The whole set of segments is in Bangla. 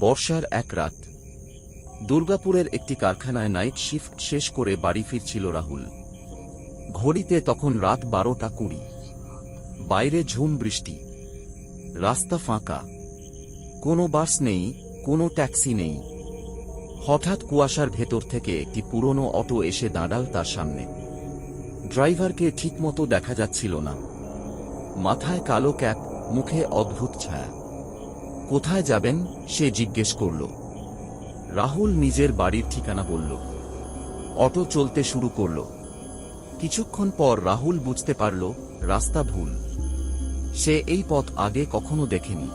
বর্ষার এক রাত দুর্গাপুরের একটি কারখানায় নাইট শিফট শেষ করে বাড়ি ফিরছিল রাহুল। ঘড়িতে তখন রাত 12:20। বাইরে ঝুম বৃষ্টি, রাস্তা ফাঁকা, কোনো বাস নেই, কোনো ট্যাক্সি নেই। হঠাৎ কুয়াশার ভেতর থেকে একটি পুরনো অটো এসে দাঁড়াল তার সামনে। ড্রাইভারকে ঠিকমতো দেখা যাচ্ছিল না। মাথায় কালো ক্যাপ, মুখে অদ্ভুত ছায়া। কোথায় যাবেন সে জিজ্ঞেস করল। রাহুল নিজের বাড়ির ঠিকানা বলল। অটো চলতে শুরু করল। কিছুক্ষণ পর রাহুল বুঝতে পারল রাস্তা ভুল। সে এই পথ আগে কখনো দেখেনি।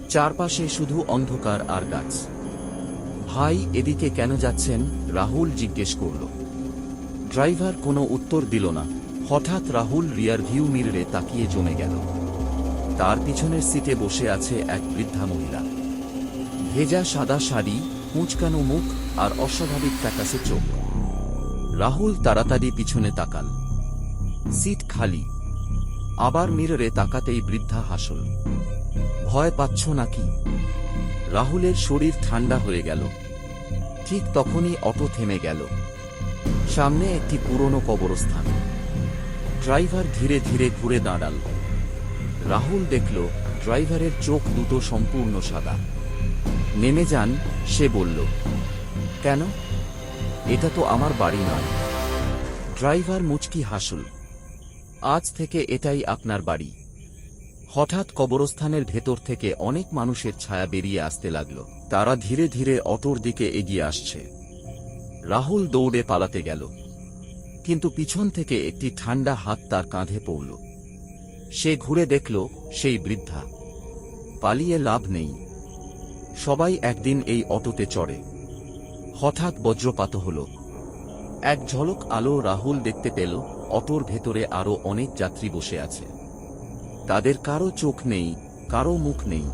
চারপাশে শুধু অন্ধকার আর গাছ। ভাই, এদিকে কেন যাচ্ছেন? রাহুল জিজ্ঞেস করল। ড্রাইভার কোনো উত্তর দিল না। হঠাৎ রাহুল রিয়ার ভিউ মিররে তাকিয়ে জমে গেল। তার পিছনের সিটে বসে আছে এক বৃদ্ধা মহিলা। ভেজা সাদা শাড়ি, কুঁচকানো মুখ আর অস্বাভাবিক ফ্যাকাসে চোখ। রাহুল তাড়াতাড়ি পিছনে তাকাল। সিট খালি। আবার মিররে তাকাতেই বৃদ্ধা হাসল। ভয় পাচ্ছ নাকি? রাহুলের শরীর ঠান্ডা হয়ে গেল। ঠিক তখনই অটো থেমে গেল। সামনে একটি পুরনো কবরস্থান। ড্রাইভার ধীরে ধীরে ঘুরে দাঁড়াল। রাহুল দেখল ড্রাইভারের চোখ দুটো সম্পূর্ণ সাদা। নেমে যান, সে বলল। কেন? এটা তো আমার বাড়ি নয়। ড্রাইভার মুচকি হাসল। আজ থেকে এটাই আপনার বাড়ি। হঠাৎ কবরস্থানের ভেতর থেকে অনেক মানুষের ছায়া বেরিয়ে আসতে লাগল। তারা ধীরে ধীরে অটোর দিকে এগিয়ে আসছে। রাহুল দৌড়ে পালাতে গেল, কিন্তু পিছন থেকে একটি ঠান্ডা হাত তার কাঁধে পড়ল। সে ঘুরে দেখল সেই বৃদ্ধা। পালিয়ে লাভ নেই। সবাই একদিন এই অটোতে চড়ে। হঠাৎ বজ্রপাত হল। এক ঝলক আলো রাহুল দেখতে পেল অটোর ভেতরে আরো অনেক যাত্রী বসে আছে। তাদের কারো চোখ নেই, কারো মুখ নেই।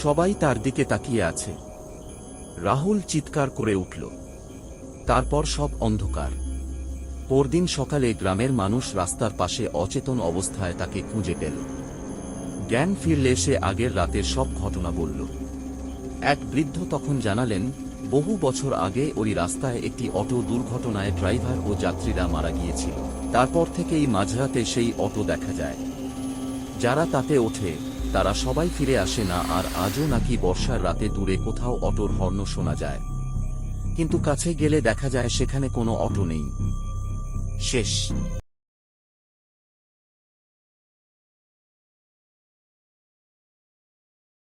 সবাই তার দিকে তাকিয়ে আছে। রাহুল চিৎকার করে উঠল। তারপর সব অন্ধকার। পরদিন সকালে গ্রামের মানুষ রাস্তার পাশে অচেতন অবস্থায় তাকে খুঁজে পেল। জ্ঞান ফিরলে সে আগের রাতের সব ঘটনা বলল। এক বৃদ্ধ তখন জানালেন, বহু বছর আগে ওই রাস্তায় একটি অটো দুর্ঘটনায় ড্রাইভার ও যাত্রীরা মারা গিয়েছিল। তারপর থেকেই মাঝরাতে সেই অটো দেখা যায়। যারা তাতে ওঠে তারা সবাই ফিরে আসে না। আর আজও নাকি বর্ষার রাতে দূরে কোথাও অটোর হর্ন শোনা যায়, কিন্তু কাছে গেলে দেখা যায় সেখানে কোনো অটো নেই। শেষ।